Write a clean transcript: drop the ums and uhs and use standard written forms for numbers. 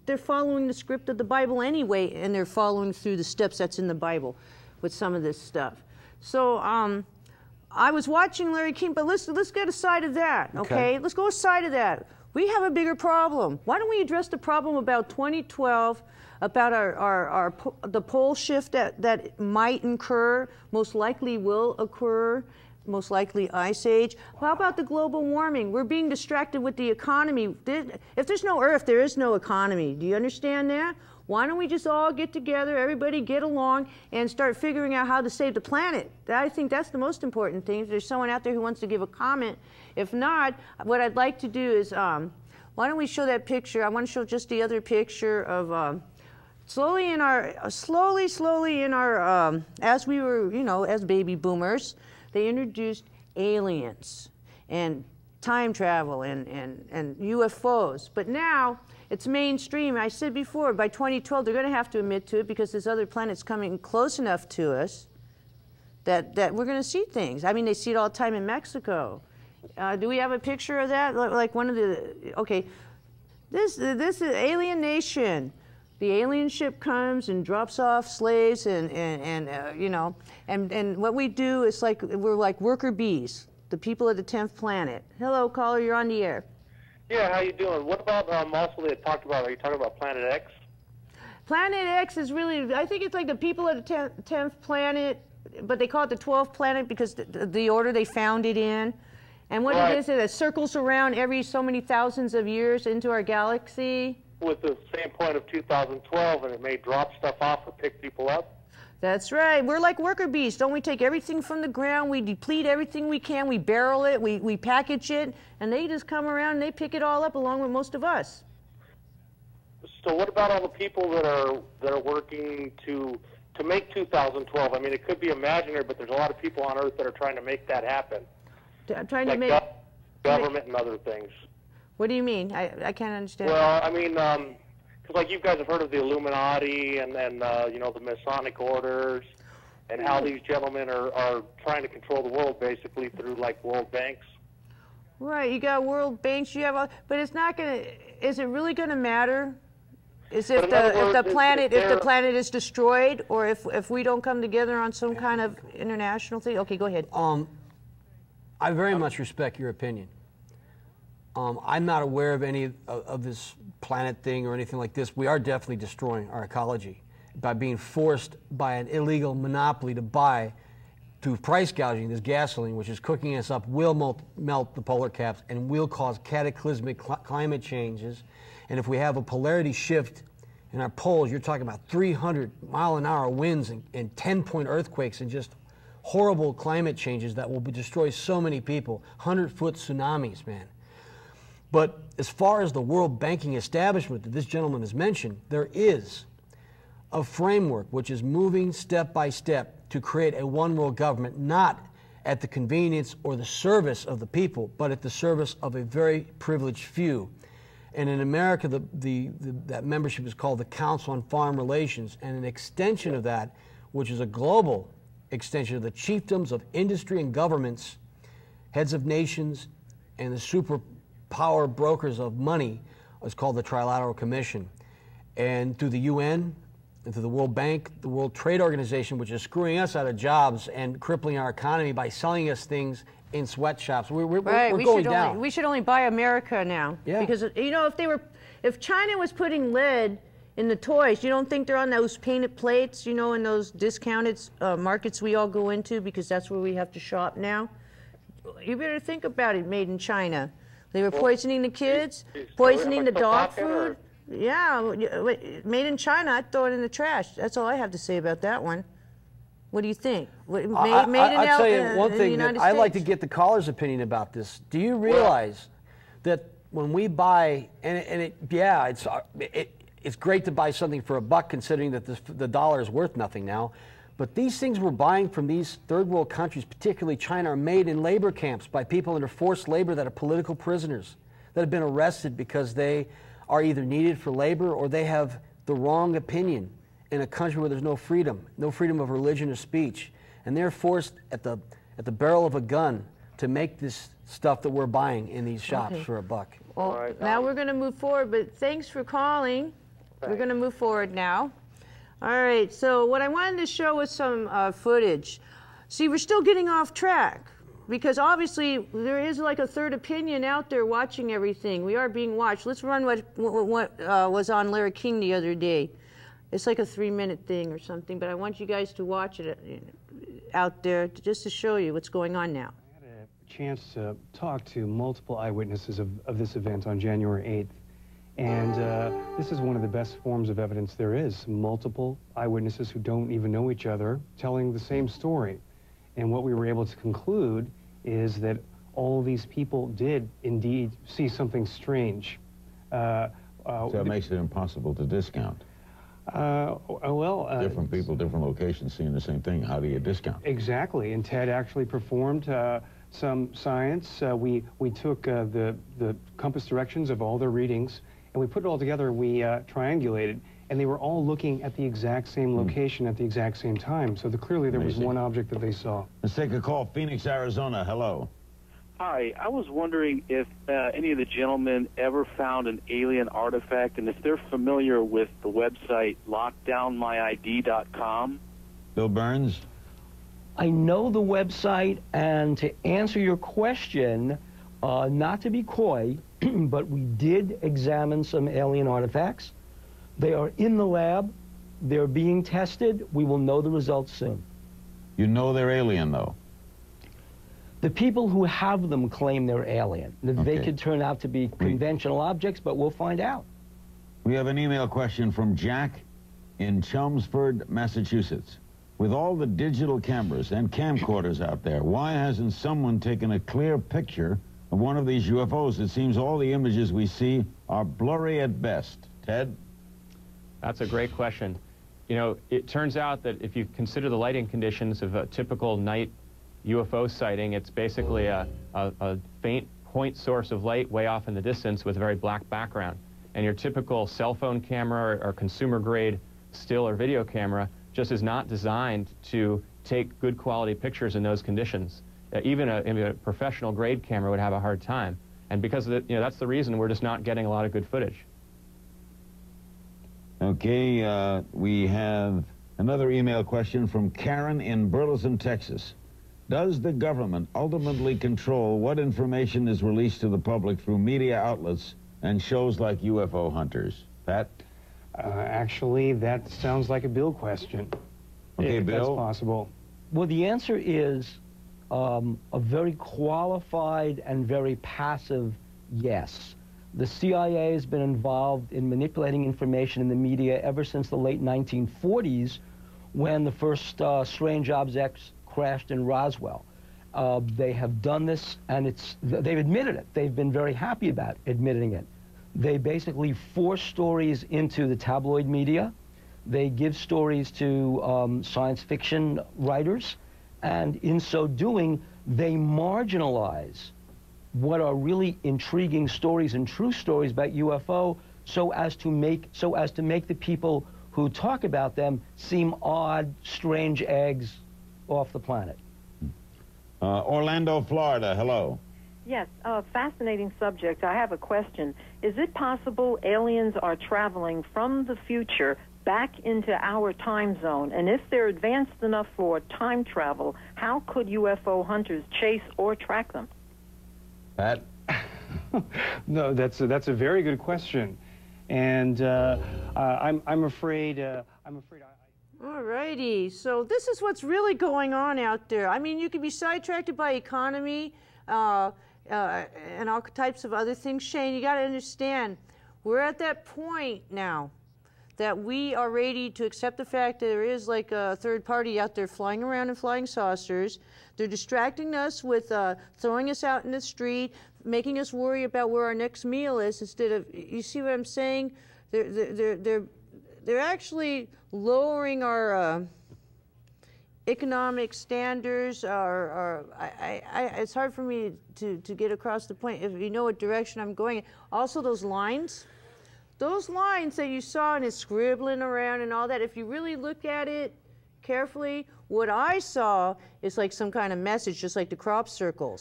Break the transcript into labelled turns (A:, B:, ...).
A: they're following the script of the Bible anyway, and they're following through the steps that's in the Bible with some of this stuff. So I was watching Larry King, but let's get aside of that, okay? Let's go aside of that. We have a bigger problem. Why don't we address the problem about 2012, about the pole shift that might occur, most likely will occur, most likely ice age. How about the global warming? We're being distracted with the economy. If there's no earth, there is no economy. Do you understand that? Why don't we just all get together, everybody get along, and start figuring out how to save the planet? I think that's the most important thing. If there's someone out there who wants to give a comment. If not, what I'd like to do is, why don't we show that picture? I want to show just the other picture of slowly in our, as we were, you know, as baby boomers, they introduced aliens and time travel and UFOs. But now it's mainstream. I said before, by 2012, they're going to have to admit to it because there's other planets coming close enough to us that we're going to see things. I mean, they see it all the time in Mexico. Do we have a picture of that? Like one of the, okay, this is Alien Nation. The alien ship comes and drops off slaves you know, and what we do is like, we're like worker bees, the people of the 10th planet. Hello, caller, you're on the air.
B: Yeah, how you doing? What about also they talked about, are you talking about Planet X?
A: Planet X is really, I think it's like the people of the 10th planet, but they call it the 12th planet because the order they found it in. And what it is, it circles around every so many thousands of years into our galaxy.
B: With the same point of 2012, and it may drop stuff off or pick people up?
A: That's right. We're like worker bees. Don't we take everything from the ground, we deplete everything we can, we barrel it, we package it, and they just come around and they pick it all up along with most of us.
B: So what about all the people that are working to make 2012? I mean, it could be imaginary, but there's a lot of people on Earth that are trying to make that happen.
A: Trying to
B: like
A: make
B: government and other things.
A: What do you mean? I can't understand.
B: Well, I mean, because like you guys have heard of the Illuminati and you know, the Masonic orders and how these gentlemen are trying to control the world basically through like world banks.
A: Right, you got world banks, you have, but it's not going to, is it really going to matter? Is if the planet is destroyed, or if we don't come together on some kind of international thing? Okay, go ahead.
C: I very much respect your opinion. I'm not aware of any of this planet thing or anything like this. We are definitely destroying our ecology by being forced by an illegal monopoly to buy, through price gouging, this gasoline, which is cooking us up, will melt the polar caps and will cause cataclysmic climate changes. And if we have a polarity shift in our poles, you're talking about 300-mile-an-hour winds and 10-point earthquakes and just horrible climate changes that will destroy so many people. 100-foot tsunamis, man. But as far as the world banking establishment that this gentleman has mentioned, there is a framework which is moving step by step to create a one-world government, not at the convenience or the service of the people, but at the service of a very privileged few. And in America, that membership is called the Council on Foreign Relations, and an extension of that, which is a global extension of the chiefdoms of industry and governments, heads of nations, and the superpower brokers of money, is called the Trilateral Commission. And through the UN, and through the World Bank, the World Trade Organization, which is screwing us out of jobs and crippling our economy by selling us things in sweatshops. We're going down.
A: We should only buy America now. Yeah. Because, you know, if China was putting lead in the toys, you don't think they're on those painted plates, you know, in those discounted markets we all go into, because that's where we have to shop now? You better think about it, made in China. They were poisoning the kids, poisoning the dog food. Yeah, made in China, I'd throw it in the trash. That's all I have to say about that one. What do you think?
C: I'll tell you one thing that I'd like to get the caller's opinion about this. Do you realize that when we buy, it's great to buy something for $1 considering that the dollar is worth nothing now, but these things we're buying from these third world countries, particularly China, are made in labor camps by people under forced labor that are political prisoners, that have been arrested because they are either needed for labor or they have the wrong opinion in a country where there's no freedom of religion or speech. And they're forced at the barrel of a gun to make this stuff that we're buying in these shops for $1.
A: Well,
B: right.
A: now we're going to move forward, but thanks for calling. We're going to move forward now. All right, so what I wanted to show was some footage. See, we're still getting off track because obviously there is like a third opinion out there watching everything. We are being watched. Let's run what was on Larry King the other day. It's like a 3-minute thing or something, but I want you guys to watch it out there just to show you what's going on now.
D: I had a chance to talk to multiple eyewitnesses of this event on January 8th. And this is one of the best forms of evidence there is. Multiple eyewitnesses who don't even know each other telling the same story. And what we were able to conclude is that all these people did indeed see something strange.
E: So it makes it impossible to discount. Different people, different locations seeing the same thing. How do you discount?
D: Exactly. And Ted actually performed some science. We took the compass directions of all their readings, and we put it all together, and we triangulated, and they were all looking at the exact same location at the exact same time. So clearly there was one object that they saw.
E: Let's take a call. Phoenix, Arizona. Hello.
F: Hi, I was wondering if any of the gentlemen ever found an alien artifact, and if they're familiar with the website lockdownmyid.com.
E: Bill Burns?
G: I know the website, and to answer your question, not to be coy, but we did examine some alien artifacts. They are in the lab. They're being tested. We will know the results soon.
E: You know they're alien, though?
G: The people who have them claim they're alien. They could turn out to be conventional objects, but we'll find out.
E: We have an email question from Jack in Chelmsford, Massachusetts. With all the digital cameras and camcorders out there, why hasn't someone taken a clear picture of one of these UFOs? It seems all the images we see are blurry at best. Ted?
H: That's a great question. You know, it turns out that if you consider the lighting conditions of a typical night UFO sighting, it's basically a faint point source of light way off in the distance with a very black background. And your typical cell phone camera or consumer-grade still or video camera just is not designed to take good quality pictures in those conditions. Even a professional-grade camera would have a hard time. And because of the, that's the reason we're just not getting a lot of good footage.
E: Okay, we have another email question from Karen in Burleson, Texas. Does the government ultimately control what information is released to the public through media outlets and shows like UFO Hunters? Pat?
D: Actually, that sounds like a Bill question.
E: Okay,
D: if
E: Bill?
D: that's possible.
G: Well, the answer is a very qualified and very passive yes. The CIA has been involved in manipulating information in the media ever since the late 1940s, when the first strange objects crashed in Roswell. They have done this, and they've admitted it. They've been very happy about admitting it. They basically force stories into the tabloid media. They give stories to science fiction writers, and in so doing, they marginalize what are really intriguing stories and true stories about UFO, so as to make the people who talk about them seem odd, strange eggs off the planet.
E: Orlando, Florida, hello.
I: Yes, fascinating subject. I have a question. Is it possible aliens are traveling from the future back into our time zone? And if they're advanced enough for time travel, how could UFO hunters chase or track them?
E: Pat?
D: No, that's a very good question, and I'm afraid.
A: All righty, so this is what's really going on out there. I mean, you can be sidetracked by economy and all types of other things. Shane, you got to understand, we're at that point now that we are ready to accept the fact that there is like a third party out there flying around in flying saucers. They're distracting us with throwing us out in the street, making us worry about where our next meal is instead of, you see what I'm saying? They're actually lowering our economic standards. It's hard for me to get across the point if you know what direction I'm going. Also, those lines that you saw and it's scribbling around and all that, if you really look at it carefully, what I saw is like some kind of message, just like the crop circles.